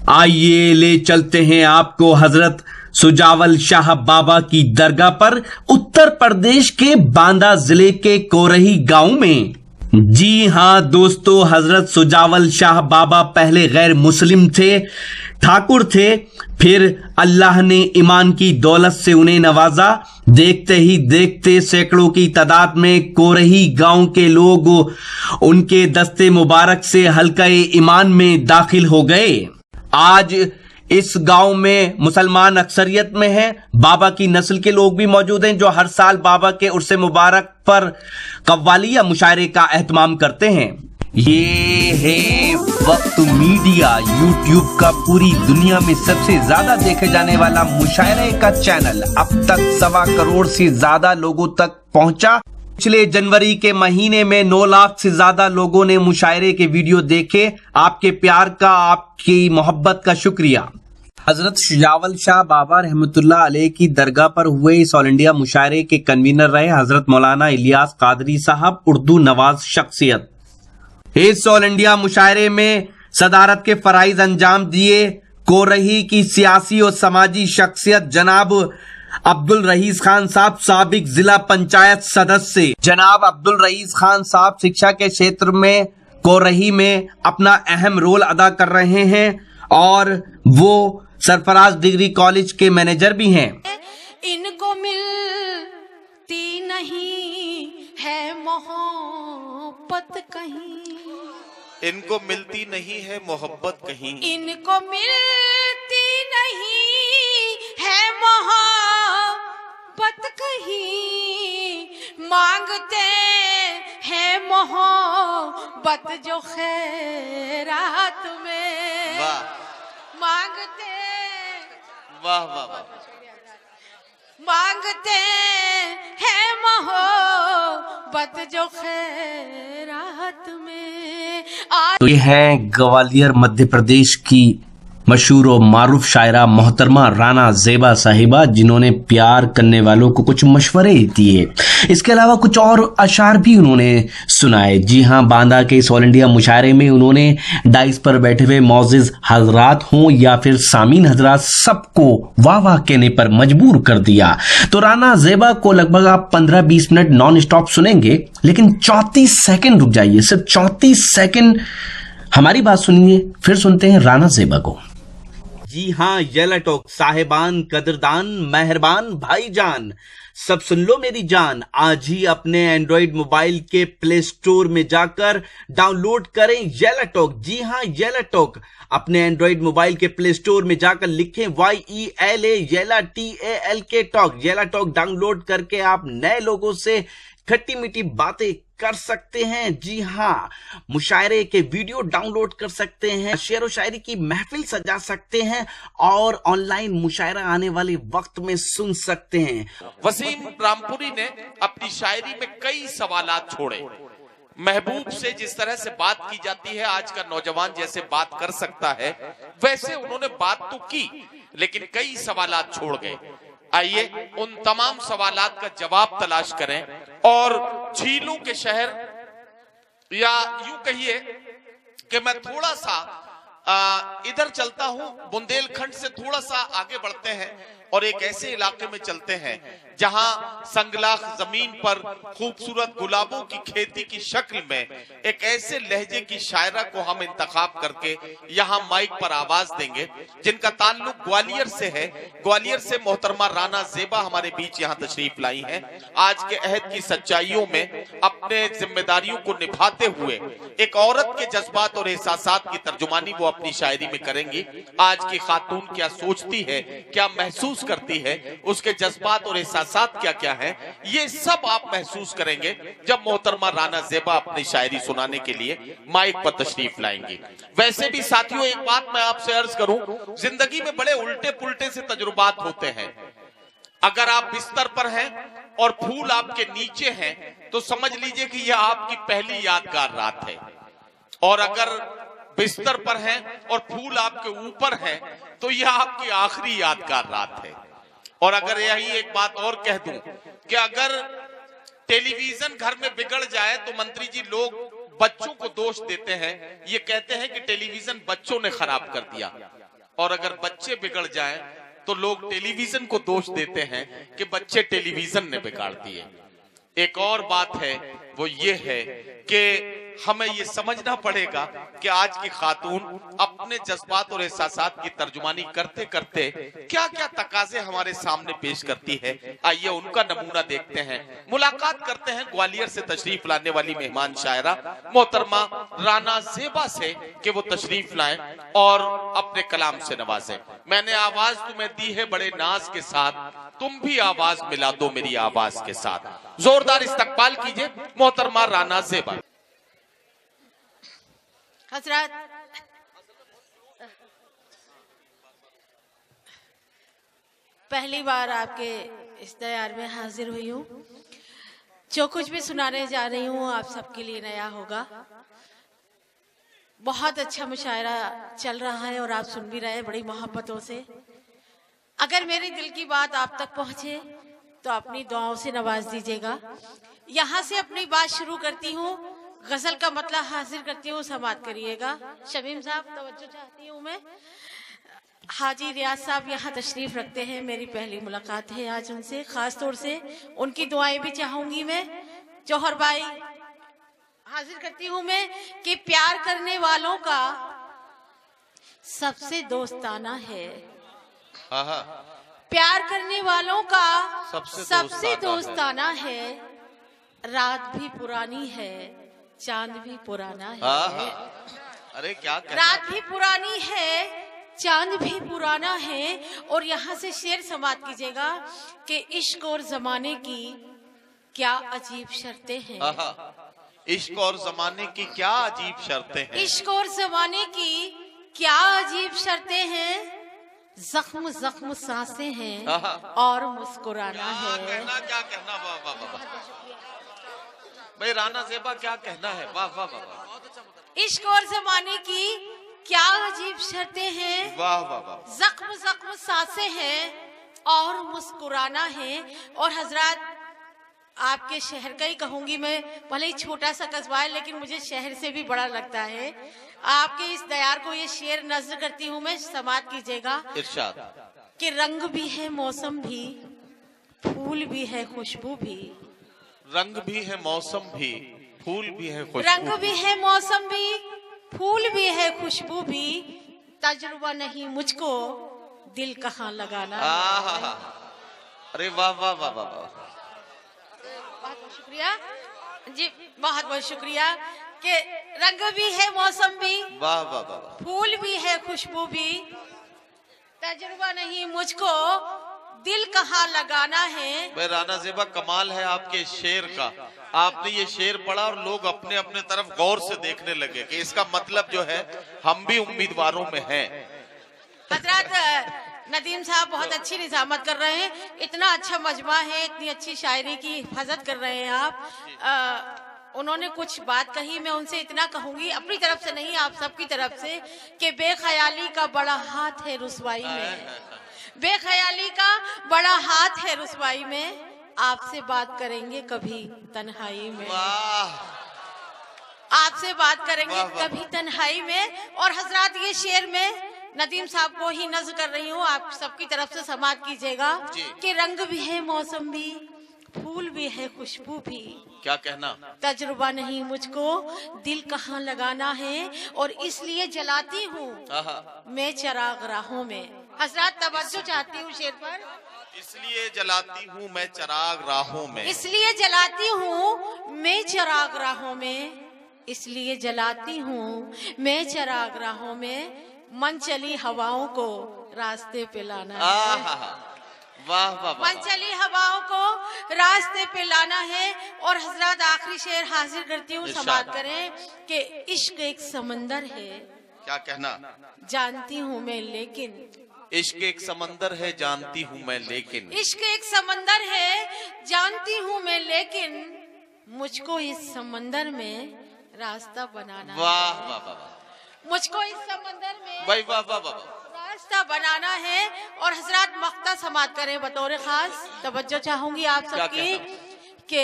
आइए ले चलते हैं आपको हजरत सुजावल शाह बाबा की दरगाह पर, उत्तर प्रदेश के बांदा जिले के कोरही गांव में। जी हां दोस्तों, हजरत सुजावल शाह बाबा पहले गैर मुस्लिम थे, ठाकुर थे, फिर अल्लाह ने ईमान की दौलत से उन्हें नवाजा। देखते ही देखते सैकड़ों की तादाद में कोरही गांव के लोग उनके दस्ते मुबारक से हल्का-ए ईमान में दाखिल हो गए। आज इस गांव में मुसलमान अक्सरियत में हैं। बाबा की नस्ल के लोग भी मौजूद हैं जो हर साल बाबा के उर्से मुबारक पर कव्वाली या मुशायरे का एहतमाम करते हैं। ये है वक्त मीडिया, यूट्यूब का पूरी दुनिया में सबसे ज्यादा देखे जाने वाला मुशायरे का चैनल। अब तक 1.25 करोड़ से ज्यादा लोगों तक पहुंचा। पिछले जनवरी के महीने में 9 लाख से ज्यादा लोगों ने मुशायरे के वीडियो देखे। आपके प्यार का, आपकी मोहब्बत का शुक्रिया। हजरत सुजावल शाह बाबा रहमतुल्लाह अलैह की दरगाह पर हुए इस ऑल इंडिया मुशायरे के कन्वीनर रहे हजरत मौलाना इलियास कादरी साहब, उर्दू नवाज शख्सियत। इस ऑल इंडिया मुशायरे में सदारत के फराइज अंजाम दिए कोरही की सियासी और समाजी शख्सियत जनाब अब्दुल रईस खान साहब, साबिक जिला पंचायत सदस्य। जनाब अब्दुल रईस खान साहब शिक्षा के क्षेत्र में कोरही में अपना अहम रोल अदा कर रहे हैं और वो सरफराज डिग्री कॉलेज के मैनेजर भी हैं। इनको मिलती नहीं है मोहब्बत कहीं, इनको मिलती नहीं है मोहब्बत कहीं, इनको मिलती नहीं है मोहब्बत कहीं, मांगते हैं मोहब्बत जो खैरात में। वाह मांगते, वाह वाह वाह, मांगते हैं मोहब्बत जो खैरात में। तो ये है ग्वालियर मध्य प्रदेश की मशहूर और मारूफ शायरा मोहतरमा राना ज़ेबा साहिबा, जिन्होंने प्यार करने वालों को कुछ मशवरे दिए। इसके अलावा कुछ और अशार भी उन्होंने सुनाए। जी हां, बांदा के इस ऑल इंडिया मुशायरे में उन्होंने डाइस पर बैठे हुए मौजिज हजरात हों या फिर सामीन हजरात, सबको वाह वाह कहने पर मजबूर कर दिया। तो राना ज़ेबा को लगभग आप 15-20 मिनट नॉन स्टॉप सुनेंगे, लेकिन 34 सेकंड रुक जाइए, सिर्फ 34 सेकंड हमारी बात सुनिए, फिर सुनते हैं राना ज़ेबा को। जी हां, येलाटोक साहेबान, कदरदान, मेहरबान भाईजान, सब सुन लो मेरी जान। आज ही अपने एंड्रॉइड मोबाइल के प्ले स्टोर में जाकर डाउनलोड करें येलाटोक। जी हां, येलाटोक। अपने एंड्रॉइड मोबाइल के प्ले स्टोर में जाकर लिखें YELA येला TALK टॉक। येलाटोक डाउनलोड करके आप नए लोगों से खट्टी मीठी बातें कर सकते हैं। जी हां, मुशायरे के वीडियो डाउनलोड कर सकते हैं, शेर व शायरी की महफिल सजा सकते हैं और ऑनलाइन मुशायरा आने वाले वक्त में सुन सकते हैं। वसीम रामपुरी ने अपनी शायरी में कई सवालात छोड़े। महबूब से जिस तरह से बात की जाती है, आज का नौजवान जैसे बात कर सकता है, वैसे उन्होंने बात तो की, लेकिन कई सवालात छोड़ गए। आइए उन तमाम सवालात का जवाब तलाश करें और झीलों के शहर, या यूं कहिए कि मैं थोड़ा सा इधर चलता हूं, बुंदेलखंड से थोड़ा सा आगे बढ़ते हैं और एक ऐसे इलाके में चलते हैं जहां संगलाख जमीन पर खूबसूरत गुलाबों की खेती की शक्ल में एक ऐसे लहजे की शायरा को हम इंतखाब करके यहां माइक पर आवाज देंगे, जिनका ताल्लुक ग्वालियर से है। ग्वालियर से मोहतरमा राना ज़ेबा हमारे बीच यहां तशरीफ लाई हैं। आज के अहद की सच्चाइयों में अपने जिम्मेदारियों को निभाते हुए एक औरत के जज्बात और एहसासात की तर्जुमानी वो अपनी शायरी में करेंगी। आज की खातून क्या सोचती है, क्या महसूस करती है, उसके जज्बात और एहसासात क्या क्या हैं, ये सब आप महसूस करेंगे जब मोहतरमा राना ज़ेबा अपनी शायरी सुनाने के लिए माइक पर तशरीफ लाएंगी। वैसे भी साथियों, एक बात मैं आपसे अर्ज करूं, जिंदगी में बड़े उल्टे पुल्टे से तजुर्बात होते हैं। अगर आप बिस्तर पर हैं और फूल आपके नीचे हैं तो समझ लीजिए कि यह आपकी पहली यादगार रात है, और अगर बिस्तर पर हैं और फूल आपके ऊपर हैं तो यह आपकी आखिरी यादगार रात है। और अगर यही एक बात और कह दूं कि अगर टेलीविजन घर में बिगड़ जाए तो मंत्री जी लोग बच्चों को दोष देते हैं, ये कहते हैं कि टेलीविजन बच्चों ने खराब कर दिया। और अगर बच्चे बिगड़ जाएं तो लोग टेलीविजन को दोष देते हैं कि बच्चे टेलीविजन ने बिगाड़ दिए। एक और बात है वो ये है कि हमें ये समझना पड़ेगा कि आज की खातून अपने जज्बात और एहसासात की तर्जुमानी करते करते क्या क्या तकाजे हमारे सामने पेश करती है। आइए उनका नमूना देखते हैं। मुलाकात करते हैं ग्वालियर से तशरीफ लाने वाली मेहमान शायरा मोहतरमा राना ज़ेबा से कि वो तशरीफ लाएं और अपने कलाम से नवाजें। मैंने आवाज तुम्हें दी है बड़े नाज के साथ, तुम भी आवाज मिला दो मेरी आवाज के साथ। जोरदार इस्तकबाल कीजिए मोहतरमा राना ज़ेबा। हजरत, पहली बार आपके इस दयार में हाजिर हुई हूँ। जो कुछ भी सुनाने जा रही हूँ आप सबके लिए नया होगा। बहुत अच्छा मुशायरा चल रहा है और आप सुन भी रहे हैं बड़ी मोहब्बतों से। अगर मेरे दिल की बात आप तक पहुंचे तो अपनी दुआओं से नवाज दीजिएगा। यहाँ से अपनी बात शुरू करती हूँ, गजल का मतलब हाजिर करती हूँ, समात करिएगा। शमीम साहब तवज्जो चाहती हूँ मैं। हाजी रियाज साहब यहाँ तशरीफ रखते हैं, मेरी पहली मुलाकात है आज उनसे, खास तौर से उनकी दुआएं भी चाहूंगी मैं। जौहर भाई हाजिर करती हूँ मैं कि प्यार करने वालों का सबसे दोस्ताना है। प्यार करने वालों का सबसे दोस्ताना है। रात भी पुरानी है, चांद भी पुराना है। अरे क्या रात भी पुरानी है, चांद भी पुराना है। और यहाँ से शेर समात कीजिएगा कि इश्क और जमाने की क्या अजीब शर्तें हैं। इश्क और जमाने की क्या अजीब शर्तें हैं। इश्क और जमाने की क्या अजीब शर्तें हैं। जख्म जख्म सांसें हैं और मुस्कुराना है। क्या कहना, वाह वाह वाह भाई राना ज़ेबा, क्या कहना है, वाह वाह वाह। इश्क और जमाने की क्या अजीब शर्तें हैं। वाह वाह वाह। जख्म जख्म सांसें हैं और मुस्कुराना है। और हजरत आपके शहर का ही कहूंगी मैं, भले ही छोटा सा कस्बा है लेकिन मुझे शहर से भी बड़ा लगता है। आपके इस दयार को ये शेर नज़र करती हूँ मैं, समात कीजिएगा। इरशाद। कि रंग भी है मौसम भी, फूल भी है खुशबू भी। रंग भी है मौसम भी, फूल भी है खुशबू। रंग भी है मौसम भी, फूल भी है खुशबू भी। तजुर्बा नहीं मुझको दिल कहाँ लगाना। अरे वाह वाह वाह वाह वाह। बहुत शुक्रिया जी, बहुत बहुत शुक्रिया। कि रंग भी है मौसम भी, वाह वाह वाह, फूल भी है खुशबू भी। तजुर्बा नहीं मुझको दिल कहाँ लगाना है। भाई राना ज़ेबा, कमाल है आपके शेर का। आपने ये शेर पढ़ा और लोग अपने अपने तरफ गौर से देखने लगे कि इसका मतलब जो है हम भी उम्मीदवारों में हैं। हजरत नदीम साहब बहुत अच्छी निजामत कर रहे हैं। इतना अच्छा मजमा है, इतनी अच्छी शायरी की हिफाजत कर रहे हैं आप। उन्होंने कुछ बात कही, मैं उनसे इतना कहूंगी अपनी तरफ से नहीं आप सबकी तरफ से कि बेख्याली का बड़ा हाथ है रुसवाई में। बेख्याली का बड़ा हाथ है रुसवाई में। आपसे बात करेंगे कभी तन्हाई में। आपसे बात करेंगे कभी तन्हाई में। और हजरत ये शेर में नदीम साहब को ही नज़र कर रही हूँ, आप सबकी तरफ से समात कीजिएगा। कि रंग भी है मौसम भी, फूल भी है खुशबू भी। क्या कहना। तजुर्बा नहीं मुझको दिल कहाँ लगाना है। और इसलिए जलाती हूँ मैं चिराग राहों में। हजरत तवज्जो चाहती हूँ शेर पर। इसलिए जलाती हूँ मैं चिराग राहों में। इसलिए जलाती हूँ मैं चिराग राहों में। इसलिए जलाती हूँ मैं चिराग राहों में। मन चली हवाओं को रास्ते पे लाना है। वाह वाह। मन चली हवाओं को रास्ते पे लाना है। और हजरत आखिरी शेर हाजिर करती हूँ, समात करें कि इश्क एक समंदर है। क्या कहना। जानती हूँ मैं लेकिन। इश्क एक समंदर है जानती हूँ मैं लेकिन। इश्क एक समंदर है जानती हूँ मैं लेकिन। मुझको इस समंदर में रास्ता बनाना। वाह वाह वाह। मुझको इस समंदर में वाह वाह वाह वाह रास्ता बनाना है। और हजरत मख्ता समात करें बतौर खास। तवज्जो चाहूंगी आप सबकी कि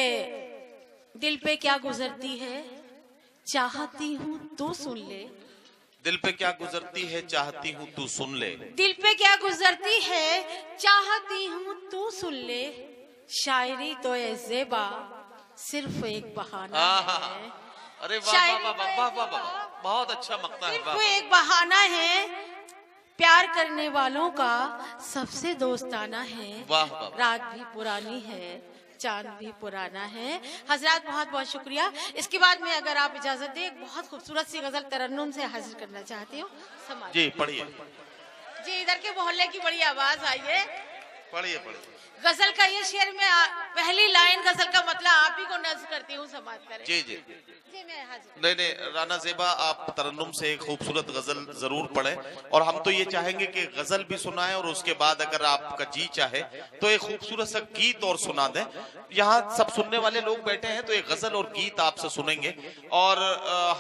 दिल पे क्या गुजरती है चाहती हूँ तो सुन ले। दिल पे क्या गुजरती है चाहती हूँ तू सुन ले। दिल पे क्या गुजरती है चाहती हूँ तू सुन ले। शायरी तो ए ज़ेबा सिर्फ एक बहाना है। अरे वाह वाह वाह वाह वाह वाह, बहुत अच्छा मकता है। सिर्फ एक बहाना है, प्यार करने वालों का सबसे दोस्ताना है। वाह वाह। रात भी पुरानी है, चांद भी पुराना है। हजरात बहुत बहुत शुक्रिया। इसके बाद में अगर आप इजाजत दें, एक बहुत खूबसूरत सी गजल तरन्नुम से हाजिर करना चाहती हूँ। जी पढ़िए। जी इधर के मोहल्ले की बड़ी आवाज आई है। पढ़िए पढ़िए। गजल का ये शेर में पहली लाइन गजल का मतलब आप ही को नज़्म करती हूँ, समाज करें। जी जी जी मैं हाजिर। नहीं राना ज़ेबा, आप तरन्नुम से एक खूबसूरत गजल जरूर पढ़ें, और हम तो ये चाहेंगे कि गजल भी सुनाएं और उसके बाद अगर आपका जी चाहे तो एक खूबसूरत सा गीत और सुना दें। यहाँ सब सुनने वाले लोग बैठे हैं तो एक गजल और गीत आपसे सुनेंगे। और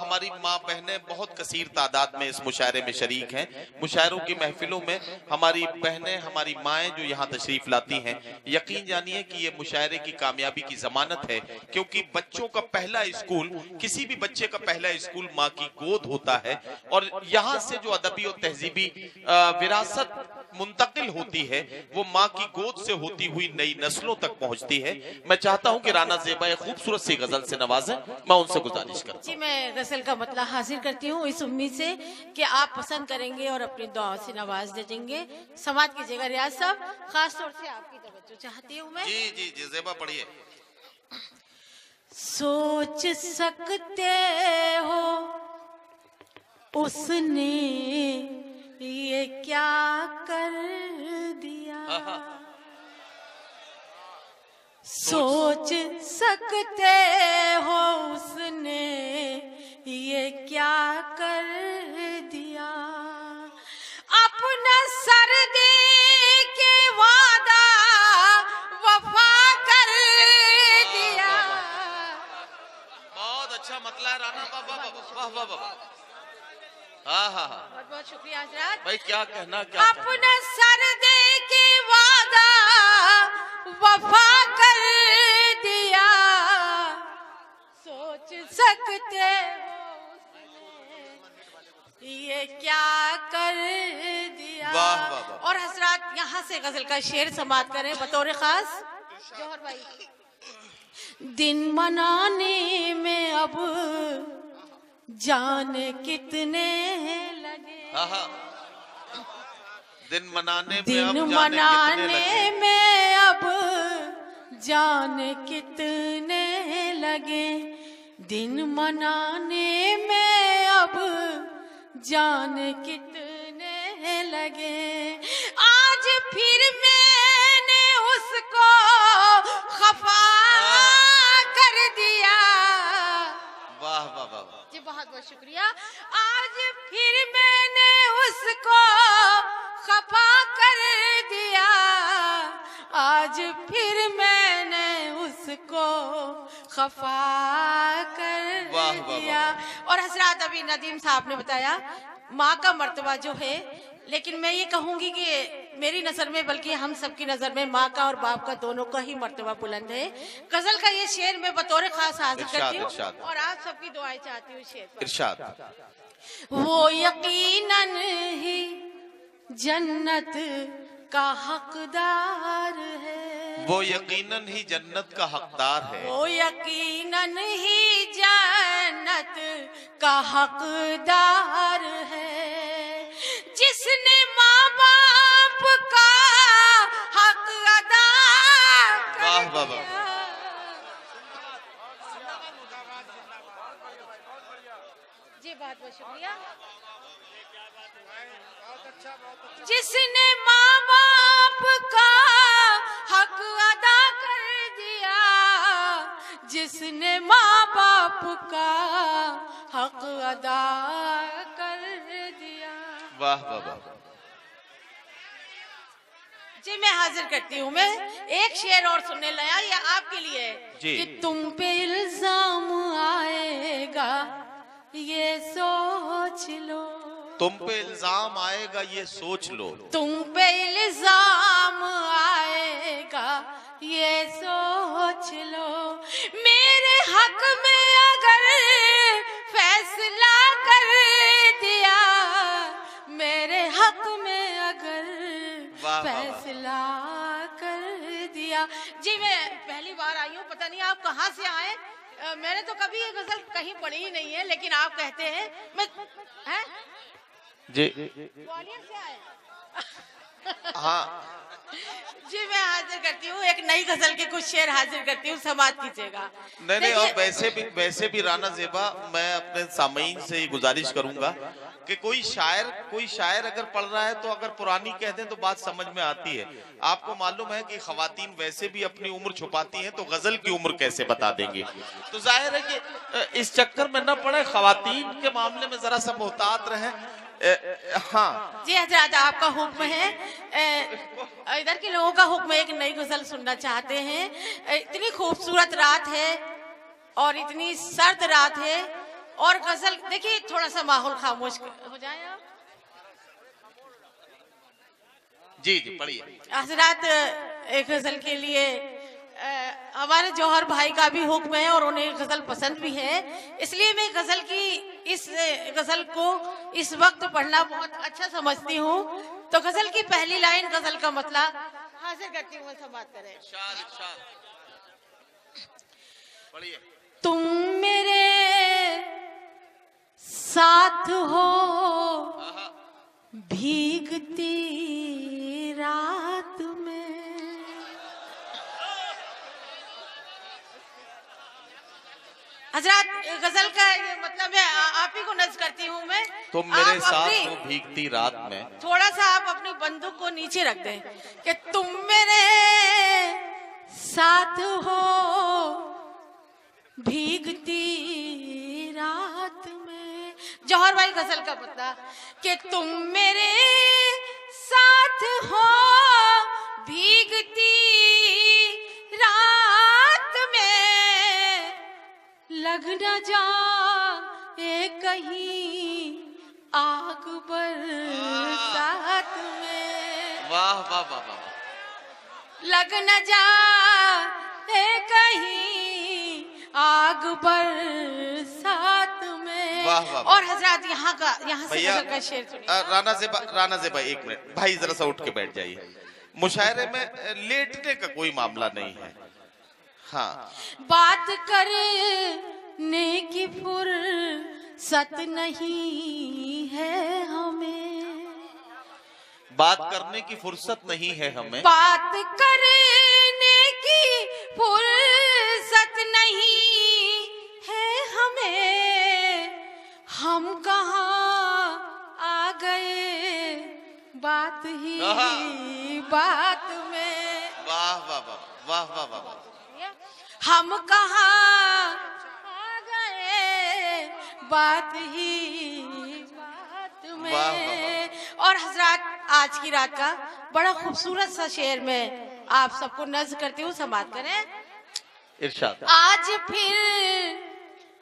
हमारी माँ बहनें बहुत कसीर तादाद में इस मुशायरे में शरीक हैं। मुशायरों की महफिलों में हमारी बहनें, हमारी माएँ जो यहाँ तशरीफ लाती हैं, यकीन जानिए कि ये मुशायरे की कामयाबी की जमानत है, क्योंकि बच्चों का पहला स्कूल, किसी भी बच्चे का पहला स्कूल माँ की गोद होता है। और यहाँ से जो अदबी और तहजीबी विरासत मुंतकिल होती है वो माँ की गोद से होती हुई नई नस्लों तक पहुंचती है। मैं चाहता हूँ कि राना ज़ेबा एक खूबसूरत सी गजल से नवाजें, मैं उनसे गुजारिश करता हूँ। जी मैं गजल का मतलब हाजिर करती हूँ इस उम्मीद से कि आप पसंद करेंगे और अपनी दुआ से नवाज देंगे। समाज कीजिएगा रियाज साहब, खास तौर से आपकी तवज्जो चाहती हूँ मैं। जी जी जी ज़ेबा पढ़िए। सोच सकते हो उसने ये क्या कर दिया, सोच सकते हो उसने ये क्या कर दिया। अपना सर दे के वादा वफा कर दिया। बहुत अच्छा मतलब है राना, वाह वाह वाह। हाँ हाँ हाँ, बहुत बहुत शुक्रिया हजरात। भाई क्या कहना, क्या अपना सर दे के वादा वफा कर दिया। सोच सकते हो उसने ये क्या कर दिया। वाह वाह वाह। और हजरात यहाँ से गजल का शेर समाप्त करें बतौर खास जौहर भाई। दिन मनाने में अब जाने कितने लगे, दिन मनाने में अब जाने कितने लगे। दिन मनाने में अब जाने कितने लगे। आज फिर मैंने उसको खफा कर दिया। वाह वाह वाह जी बहुत बहुत शुक्रिया। आज फिर मैंने उसको खफा कर दिया। आज फिर मैंने उसको खफा कर दिया। और हजरात अभी नदीम साहब ने बताया माँ का मर्तबा जो है, लेकिन मैं ये कहूंगी कि मेरी नजर में बल्कि हम सबकी नजर में माँ का और बाप का दोनों का ही मर्तबा बुलंद है। गजल का ये शेर मैं बतौर खास हाजिर करती हूँ और आप सबकी दुआएं चाहती हूँ। शेर इरशाद। वो यकीनन ही जन्नत का हकदार है, वो यकीनन ही जन्नत का हकदार है, वो यकीनन ही जन्नत का हकदार है। जिसने माँ बाप का हक अदा कर दिया। जी बहुत बहुत शुक्रिया। जिसने माँ बाप का हक अदा कर दिया, जिसने माँ बाप का हक अदा कर दिया। वाह वाह वाह। जी मैं हाजिर करती हूँ। मैं एक शेर और सुनने लाया, ये आपके लिए कि तुम पे इल्जाम आएगा ये सोच लो, तुम पे इल्जाम आएगा ये सोच लो, तुम पे इल्जाम आएगा ये सोच लो। मेरे हक में अगर फैसला कर दिया, हक में अगर वाह, वाह, फैसला कर दिया। जी मैं पहली बार आई हूँ, पता नहीं आप कहाँ से आए। मैंने तो कभी ये गजल कहीं पढ़ी ही नहीं है, लेकिन आप कहते हैं मैं हैं जी ग्वालियर से आए। हाँ जी मैं हाजिर करती हूँ, एक नई गजल के कुछ शेर हाजिर करती हूँ, समाप्त कीजिएगा। नहीं और वैसे भी राना ज़ेबा, मैं अपने सामईन से ये गुजारिश करूंगा कि कोई शायर अगर पढ़ रहा है तो अगर पुरानी कह दें तो बात समझ में आती है। आपको मालूम है कि खवातीन वैसे भी अपनी उम्र छुपाती हैं, तो गजल की उम्र कैसे बता देंगे। तो जाहिर है कि इस चक्कर में न पड़े, खवातीन के मामले में जरा सा मोहतात रहें। हाँ जी हजरात, आपका हुक्म है। इधर के लोगों का हुक्म है, एक नई गजल सुनना चाहते हैं। इतनी खूबसूरत रात है और इतनी सर्द रात है, और गजल देखिए, थोड़ा सा माहौल खामोश हो जाए आप। जी पढ़िए हजरात, एक गजल के लिए हमारे जौहर भाई का भी हुक्म है और उन्हें गजल पसंद भी है, इसलिए मैं गजल की इस गजल को इस वक्त पढ़ना बहुत अच्छा समझती हूँ। तो गजल की पहली लाइन, गजल का मतलब हाजिर करती हूँ, समाप्त करें। पढ़िए। तुम मेरे साथ हो भीगती रात में। हजरात, गजल का ये मतलब है, आप ही को नज़ करती हूँ मैं। तुम मेरे साथ हो भीगती रात में। थोड़ा सा आप अपनी बंदूक को नीचे रख दें कि तुम मेरे साथ हो भीगती रात में। जौहर भाई गजल का पता कि तुम मेरे साथ हो भीगती रात में, लग न जाए कहीं आग बरसात में। वाह वाह वाह वाह। लग न जाए कहीं आग बरसात में। वाह, वाह, और हजरात, यहाँ से गजल का शेर सुनिए। राना ज़ेबा एक मिनट भाई, जरा सा उठ के बैठ जाइए। मुशायरे में लेटने का कोई मामला नहीं है। हाँ, बात करने की फुर्सत नहीं है हमें। बात करने की फुर्सत नहीं है हमें। बात करने की फुर्सत नहीं है हमें। हम कहाँ आ गए बात ही बात में। वाह वाह वाह वाह वाह वाह वाह। हम कहाँ आ गए बात ही बात में। वाह, वाह, और हजरात, आज की रात का बड़ा खूबसूरत सा शेर में आप सबको नज़्म करती हूँ, समाप्त करें। इरशाद। आज फिर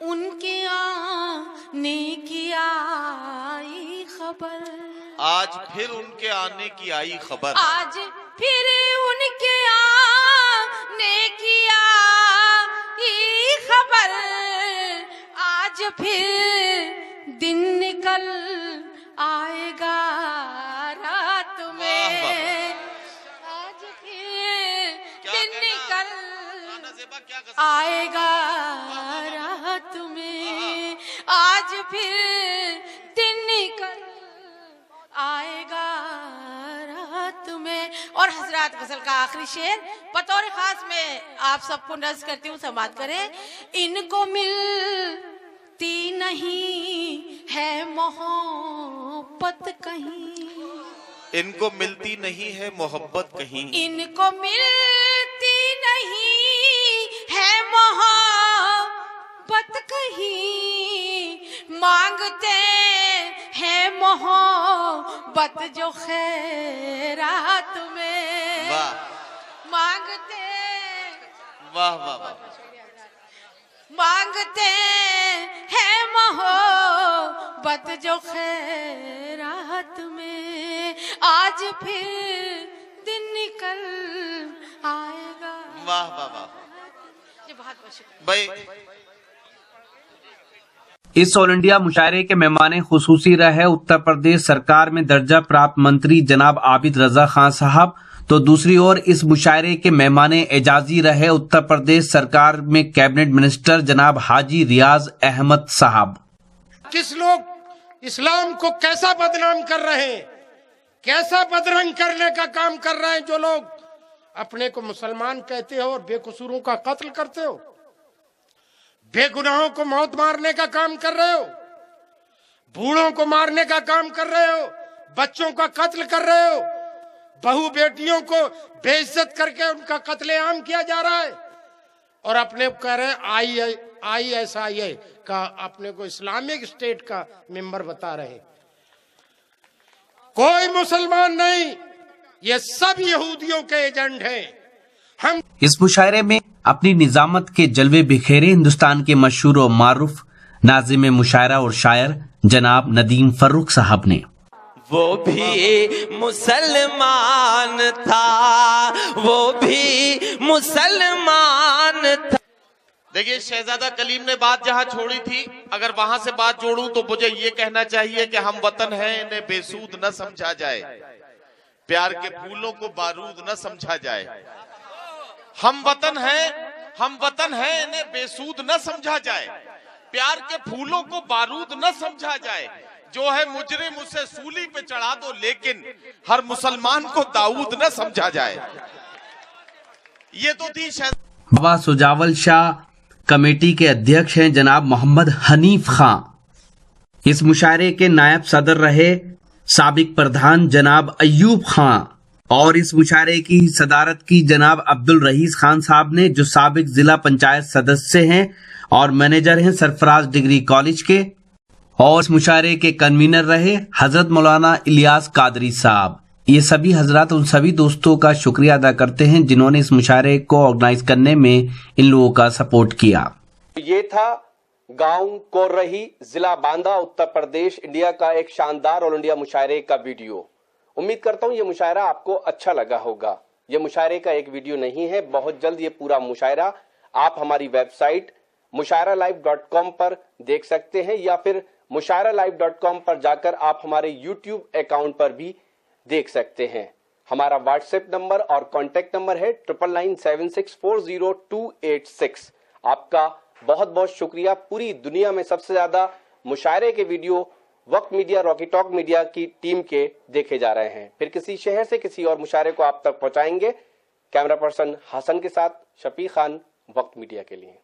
उनके आने की आई खबर। आज फिर उनके आने की आई खबर। आज फिर उनके आने की आई खबर। आज फिर दिन निकल आएगा रात में। आज फिर दिन निकल आएगा रात में। आज फिर दिन निकल आएगा रात में। और हजरात, गजल का आखिरी शेर बतौर खास में आप सबको नज़्म करती हूँ, समाप्त करें। इनको मिलती नहीं है मोहब्बत कहीं। इनको मिलती नहीं है मोहब्बत कहीं। इनको मिलती नहीं है मोहब्बत कहीं। मांगते हैं मोहब्बत जो खैरात में। वाह मांगते वाह वाह वाह। मांगते हैं मोहब्बत जो खैरात में। आज फिर दिन निकल आएगा। वाह वाह वाह। जी बहुत बहुत शुक्रिया भाई। इस ऑल इंडिया मुशायरे के मेहमान खुसूसी रहे उत्तर प्रदेश सरकार में दर्जा प्राप्त मंत्री जनाब आबिद रजा खान साहब, तो दूसरी ओर इस मुशायरे के मेहमान एजाजी रहे उत्तर प्रदेश सरकार में कैबिनेट मिनिस्टर जनाब हाजी रियाज अहमद साहब। किस लोग इस्लाम को कैसा बदनाम कर रहे हैं, कैसा बदरंग करने का काम कर रहे हैं, जो लोग अपने को मुसलमान कहते हो और बेकसूरों का कत्ल करते हो, बेगुनाहों को मौत मारने का काम कर रहे हो, बूढ़ों को मारने का काम कर रहे हो, बच्चों का कत्ल कर रहे हो, बहू बेटियों को बेइज्जत करके उनका कत्लेआम किया जा रहा है और अपने को कह रहे हैं ISIS का, अपने को इस्लामिक स्टेट का मेंबर बता रहे हैं। कोई मुसलमान नहीं, ये सब यहूदियों के एजेंट हैं। हम इस मुशायरे में अपनी निजामत के जलवे बिखेरे हिंदुस्तान के मशहूर और मारूफ नाज़िम मुशायरा और शायर जनाब नदीम फर्रुख साहब ने। वो भी मुसलमान था, वो भी मुसलमान था। देखिए, शहजादा कलीम ने बात जहां छोड़ी थी, अगर वहां से बात जोड़ूं तो मुझे ये कहना चाहिए कि हम वतन हैं, इन्हें बेसूद न समझा जाए, प्यार के फूलों को बारूद न समझा जाए। हम वतन हैं, इन्हें बेसूद न समझा जाए, प्यार के फूलों को बारूद न समझा जाए। जो है मुजरिम उसे सूली पे चढ़ा दो, लेकिन हर मुसलमान को दाऊद न समझा जाए। ये तो थी बाबा सुजावल शाह कमेटी के अध्यक्ष हैं जनाब मोहम्मद हनीफ खां। इस मुशायरे के नायब सदर रहे साबिक प्रधान जनाब अयूब खां और इस मुशायरे की सदारत की जनाब अब्दुल रहीस खान साहब ने, जो साबिक जिला पंचायत सदस्य हैं और मैनेजर हैं सरफराज डिग्री कॉलेज के। और इस मुशायरे के कन्वीनर रहे हजरत मौलाना इलियास कादरी साहब। ये सभी हजरात उन सभी दोस्तों का शुक्रिया अदा करते हैं जिन्होंने इस मुशायरे को ऑर्गेनाइज करने में इन लोगों का सपोर्ट किया। ये था गांव कोरही, जिला बांदा, उत्तर प्रदेश, इंडिया का एक शानदार ऑल इंडिया मुशायरे का वीडियो। उम्मीद करता हूँ ये मुशायरा आपको अच्छा लगा होगा। ये मुशायरे का एक वीडियो नहीं है, बहुत जल्द ये पूरा मुशायरा आप हमारी वेबसाइट mushairalive.com पर देख सकते हैं या फिर mushairalive.com पर जाकर आप हमारे YouTube अकाउंट पर भी देख सकते हैं। हमारा व्हाट्सएप नंबर और कॉन्टेक्ट नंबर है 9997640286। आपका बहुत बहुत शुक्रिया। पूरी दुनिया में सबसे ज्यादा मुशायरे के वीडियो वक्त मीडिया, रॉकी टॉक मीडिया की टीम के देखे जा रहे हैं। फिर किसी शहर से किसी और मुशायरे को आप तक पहुंचाएंगे। कैमरा पर्सन हसन के साथ शफी खान, वक्त मीडिया के लिए।